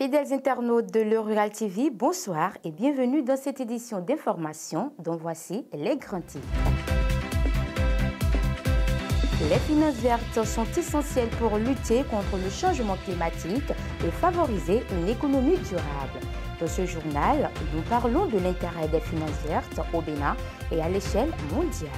Fidèles internautes de Le Rural TV, bonsoir et bienvenue dans cette édition d'information dont voici les grands titres. Les finances vertes sont essentielles pour lutter contre le changement climatique et favoriser une économie durable. Dans ce journal, nous parlons de l'intérêt des finances vertes au Bénin et à l'échelle mondiale.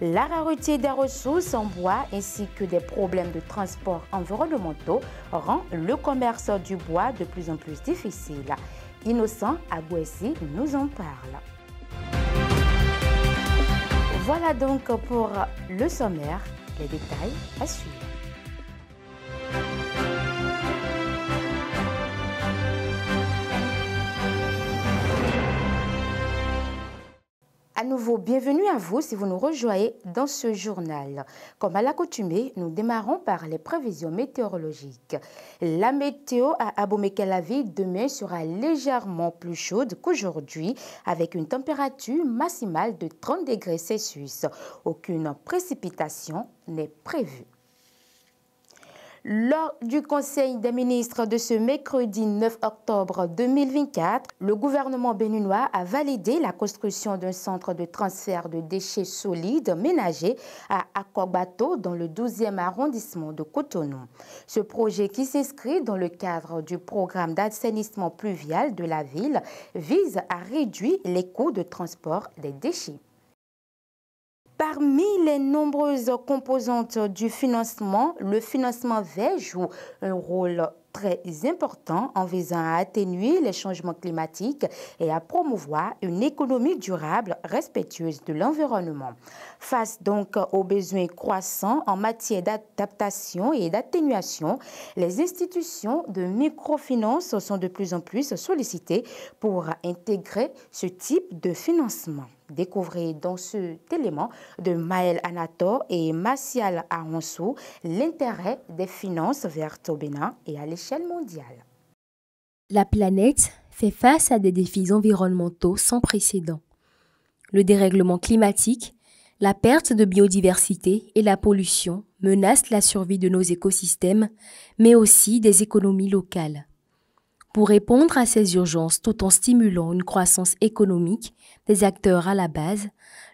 La rareté des ressources en bois ainsi que des problèmes de transport environnementaux rend le commerce du bois de plus en plus difficile. Innocent Agouessi nous en parle. Voilà donc pour le sommaire, les détails à suivre. À nouveau, bienvenue à vous si vous nous rejoignez dans ce journal. Comme à l'accoutumée, nous démarrons par les prévisions météorologiques. La météo à Abomey-Calavi demain sera légèrement plus chaude qu'aujourd'hui avec une température maximale de 30 degrés Celsius. Aucune précipitation n'est prévue. Lors du Conseil des ministres de ce mercredi 9 octobre 2024, le gouvernement béninois a validé la construction d'un centre de transfert de déchets solides ménagers à Akogbato dans le 12e arrondissement de Cotonou. Ce projet, qui s'inscrit dans le cadre du programme d'assainissement pluvial de la ville, vise à réduire les coûts de transport des déchets. Parmi les nombreuses composantes du financement, le financement vert joue un rôle très important en visant à atténuer les changements climatiques et à promouvoir une économie durable respectueuse de l'environnement. Face donc aux besoins croissants en matière d'adaptation et d'atténuation, les institutions de microfinance sont de plus en plus sollicitées pour intégrer ce type de financement. Découvrez dans cet élément de Maël Anator et Martial Aronsou l'intérêt des finances vertes au Bénin et à l'échelle mondiale. La planète fait face à des défis environnementaux sans précédent. Le dérèglement climatique, la perte de biodiversité et la pollution menacent la survie de nos écosystèmes, mais aussi des économies locales. Pour répondre à ces urgences tout en stimulant une croissance économique des acteurs à la base,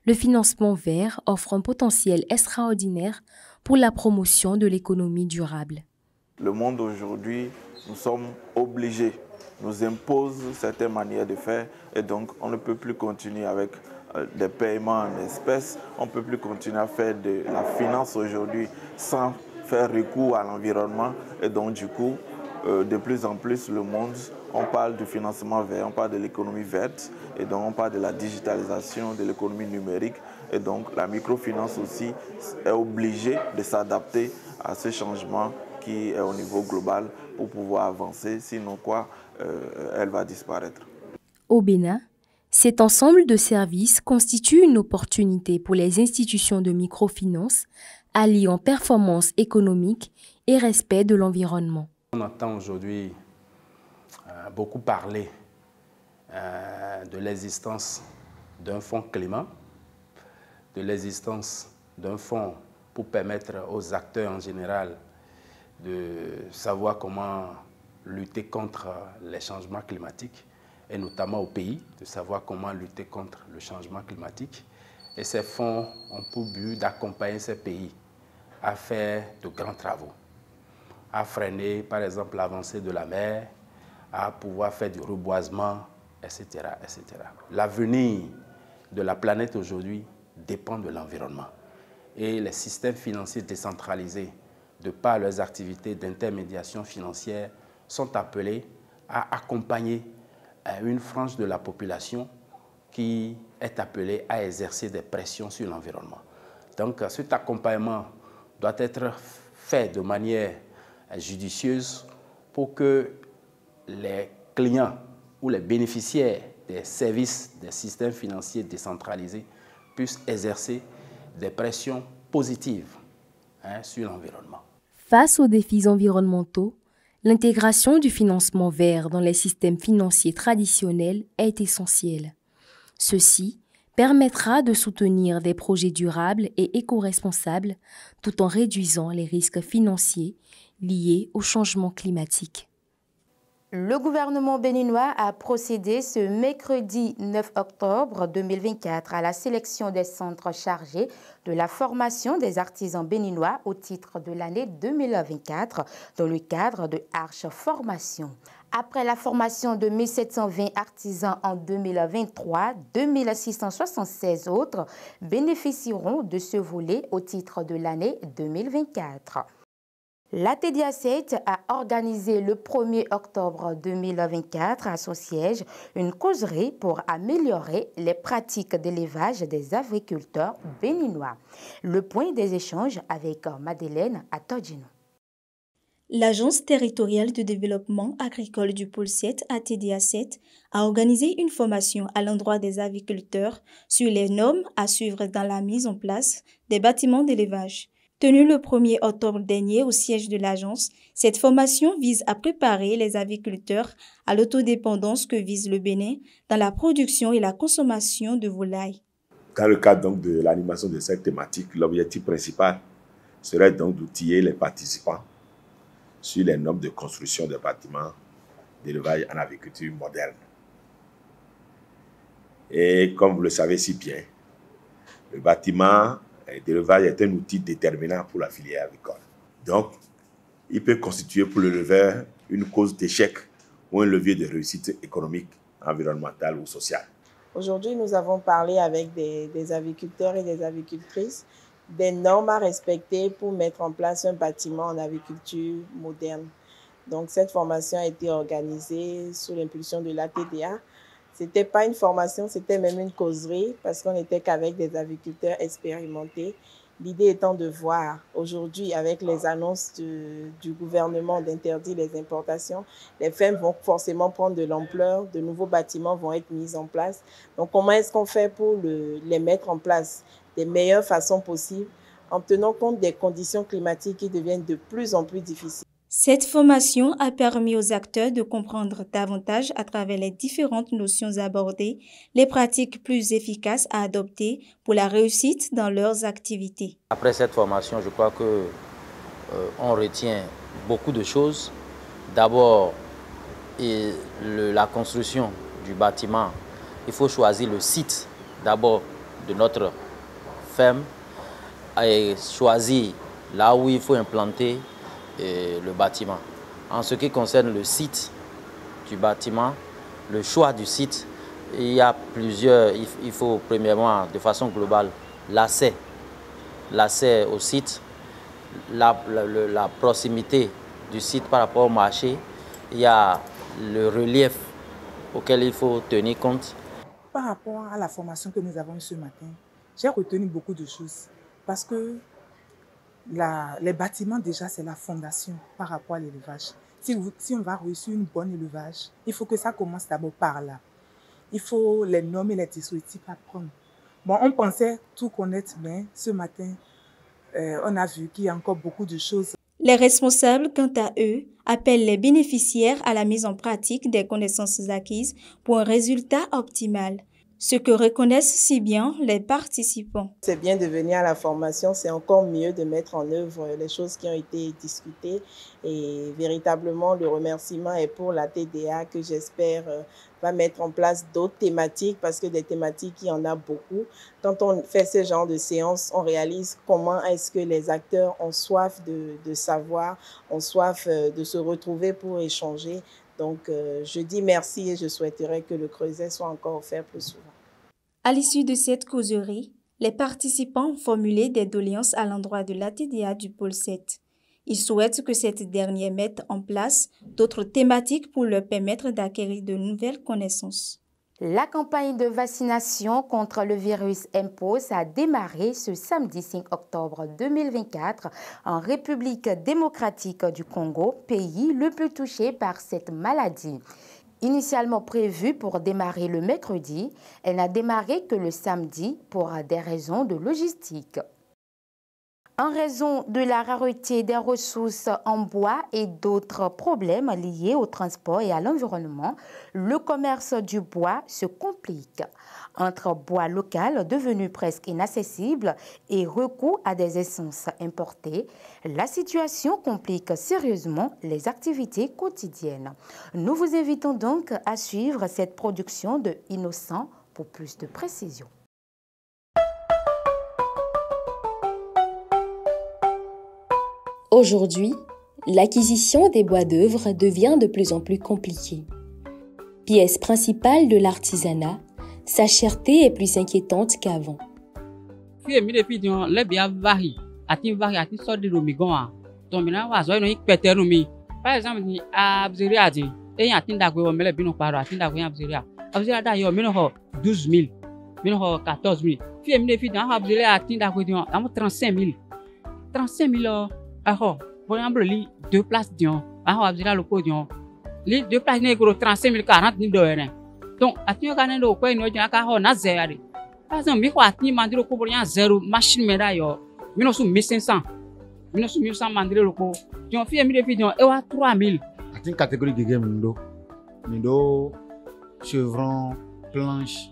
le financement vert offre un potentiel extraordinaire pour la promotion de l'économie durable. Le monde aujourd'hui, nous sommes obligés, nous impose certaines manières de faire et donc on ne peut plus continuer avec des paiements en espèces, on ne peut plus continuer à faire de la finance aujourd'hui sans faire recours à l'environnement et donc du coup, de plus en plus, le monde, on parle du financement vert, on parle de l'économie verte, et donc on parle de la digitalisation, de l'économie numérique, et donc la microfinance aussi est obligée de s'adapter à ce changement qui est au niveau global pour pouvoir avancer, sinon quoi, elle va disparaître. Au Bénin, cet ensemble de services constitue une opportunité pour les institutions de microfinance, alliant performance économique et respect de l'environnement. On entend aujourd'hui beaucoup parler de l'existence d'un fonds climat, de l'existence d'un fonds pour permettre aux acteurs en général de savoir comment lutter contre les changements climatiques et notamment au pays, de savoir comment lutter contre le changement climatique. Et ces fonds ont pour but d'accompagner ces pays à faire de grands travaux, à freiner, par exemple, l'avancée de la mer, à pouvoir faire du reboisement, etc., etc. L'avenir de la planète aujourd'hui dépend de l'environnement. Et les systèmes financiers décentralisés, de par leurs activités d'intermédiation financière, sont appelés à accompagner une frange de la population qui est appelée à exercer des pressions sur l'environnement. Donc, cet accompagnement doit être fait de manière judicieuse pour que les clients ou les bénéficiaires des services des systèmes financiers décentralisés puissent exercer des pressions positives sur l'environnement. Face aux défis environnementaux, l'intégration du financement vert dans les systèmes financiers traditionnels est essentielle. Ceci permettra de soutenir des projets durables et éco-responsables tout en réduisant les risques financiers liés au changement climatique. Le gouvernement béninois a procédé ce mercredi 9 octobre 2024 à la sélection des centres chargés de la formation des artisans béninois au titre de l'année 2024 dans le cadre de Arche Formation. Après la formation de 1720 artisans en 2023, 2676 autres bénéficieront de ce volet au titre de l'année 2024. L'ATDIA7 a organisé le 1er octobre 2024 à son siège une causerie pour améliorer les pratiques d'élevage des agriculteurs béninois. Le point des échanges avec Madeleine Atodjino. L'Agence territoriale de développement agricole du pôle 7, ATDIA7, a organisé une formation à l'endroit des agriculteurs sur les normes à suivre dans la mise en place des bâtiments d'élevage. Tenue le 1er octobre dernier au siège de l'agence, cette formation vise à préparer les agriculteurs à l'autodépendance que vise le Bénin dans la production et la consommation de volailles. Dans le cadre donc de l'animation de cette thématique, l'objectif principal serait donc d'outiller les participants sur les normes de construction de bâtiments d'élevage en agriculture moderne. Et comme vous le savez si bien, le bâtiment d'élevage est un outil déterminant pour la filière agricole. Donc, il peut constituer pour l'éleveur une cause d'échec ou un levier de réussite économique, environnementale ou sociale. Aujourd'hui, nous avons parlé avec des agriculteurs et des agricultrices des normes à respecter pour mettre en place un bâtiment en agriculture moderne. Donc, cette formation a été organisée sous l'impulsion de l'ATDA. Ce n'était pas une formation, c'était même une causerie parce qu'on n'était qu'avec des agriculteurs expérimentés. L'idée étant de voir aujourd'hui, avec les annonces du gouvernement d'interdire les importations, les fermes vont forcément prendre de l'ampleur, de nouveaux bâtiments vont être mis en place. Donc, comment est-ce qu'on fait pour les mettre en place des meilleures façons possibles en tenant compte des conditions climatiques qui deviennent de plus en plus difficiles? Cette formation a permis aux acteurs de comprendre davantage à travers les différentes notions abordées les pratiques plus efficaces à adopter pour la réussite dans leurs activités. Après cette formation, je crois que on retient beaucoup de choses. D'abord, la construction du bâtiment. Il faut choisir le site d'abord de notre ferme et choisir là où il faut implanter le bâtiment. En ce qui concerne le site du bâtiment, le choix du site, il y a plusieurs, il faut premièrement de façon globale l'accès au site, la proximité du site par rapport au marché, il y a le relief auquel il faut tenir compte. Par rapport à la formation que nous avons eue ce matin, j'ai retenu beaucoup de choses parce que les bâtiments, déjà, c'est la fondation par rapport à l'élevage. Si on va réussir une bonne élevage, il faut que ça commence d'abord par là. Il faut les normes et les dispositifs à prendre. Bon, on pensait tout connaître, mais ce matin, on a vu qu'il y a encore beaucoup de choses. Les responsables, quant à eux, appellent les bénéficiaires à la mise en pratique des connaissances acquises pour un résultat optimal. Ce que reconnaissent si bien les participants. C'est bien de venir à la formation, c'est encore mieux de mettre en œuvre les choses qui ont été discutées. Et véritablement, le remerciement est pour la TDA que j'espère va mettre en place d'autres thématiques parce que des thématiques, il y en a beaucoup. Quand on fait ce genre de séance, on réalise comment est-ce que les acteurs ont soif de savoir, ont soif de se retrouver pour échanger. Donc, je dis merci et je souhaiterais que le creuset soit encore offert plus souvent. À l'issue de cette causerie, les participants ont formulé des doléances à l'endroit de l'ATDA du pôle 7. Ils souhaitent que cette dernière mette en place d'autres thématiques pour leur permettre d'acquérir de nouvelles connaissances. La campagne de vaccination contre le virus Mpox a démarré ce samedi 5 octobre 2024 en République démocratique du Congo, pays le plus touché par cette maladie. Initialement prévue pour démarrer le mercredi, elle n'a démarré que le samedi pour des raisons de logistique. En raison de la rareté des ressources en bois et d'autres problèmes liés au transport et à l'environnement, le commerce du bois se complique. Entre bois local devenu presque inaccessible et recours à des essences importées, la situation complique sérieusement les activités quotidiennes. Nous vous invitons donc à suivre cette production de Innocent pour plus de précision. Aujourd'hui, l'acquisition des bois d'œuvre devient de plus en plus compliquée. Pièce principale de l'artisanat, sa cherté est plus inquiétante qu'avant. Par exemple, à Abzeriadi, et à Tindagwe, mais le bino par Tindagwe Abzeria. Abzeria, yo, 12 000, 14 000. Fille, mes filles, dans Abzeria, à Tindagwe, 35 000. 35 000, alors, par exemple, les 2 places, Abzeria, le podium. Les 2 places, 35 000, 40 000 $. Donc, à Tindagan, le coin, nous avons un zéro. Par exemple, il faut attendre le coup pour un zéro machine médaille, 1500. 1900 mandré le coup. Tu as fait mes filles, et 3 000. À une catégorie de game, Mindo, chevron, planche,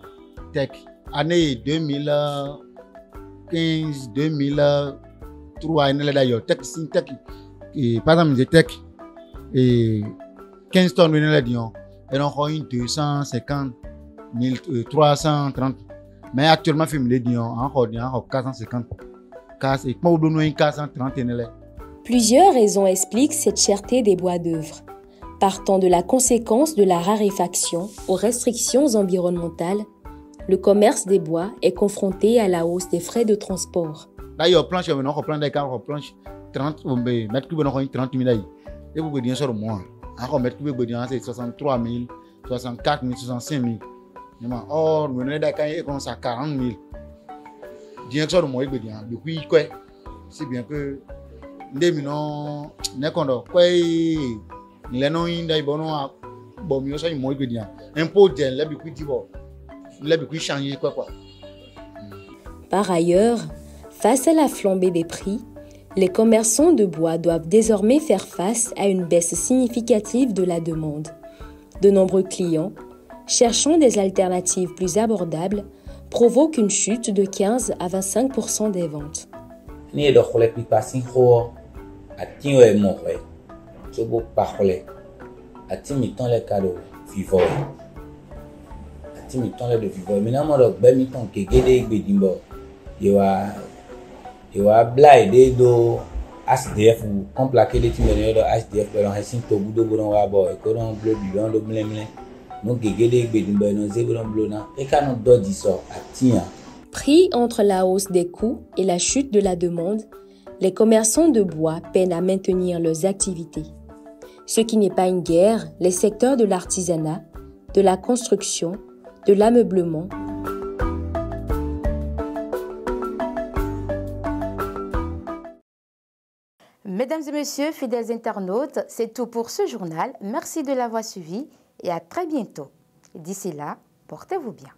tech. Année 2015, 2003, d'ailleurs, tech, tech. Et par exemple, des tech, et 15 tonnes, et donc, on a 250 330. Mais actuellement, encore 450. Plusieurs raisons expliquent cette cherté des bois d'œuvre. Partant de la conséquence de la raréfaction aux restrictions environnementales, le commerce des bois est confronté à la hausse des frais de transport. D'ailleurs, planche, on reprend des cartes, on planche 30 mètres cubes, on 30 000. Et vous pouvez dire sur le mois. Encore mètre cube, c'est 63 000, 64 000, 65 000. Or, nous avons des cartes comme ça 40 000. Direction de moi, depuis quoi? C'est bien que nous avons quoi? Nous avons un peu de changer quoi. Par ailleurs, face à la flambée des prix, les commerçants de bois doivent désormais faire face à une baisse significative de la demande. De nombreux clients, cherchant des alternatives plus abordables, provoquent une chute de 15 à 25% des ventes. SDF ou complaquer les timoniers de SDF dans un signe au bout de bon wabo et qu'on bleu bidon de blé nous gégé bedimba nous zébron blona et quand on doit dire ça à tia. Pris entre la hausse des coûts et la chute de la demande, les commerçants de bois peinent à maintenir leurs activités. Ce qui n'est pas une guerre, les secteurs de l'artisanat, de la construction, de l'ameublement. Mesdames et messieurs, fidèles internautes, c'est tout pour ce journal. Merci de l'avoir suivi et à très bientôt. D'ici là, portez-vous bien.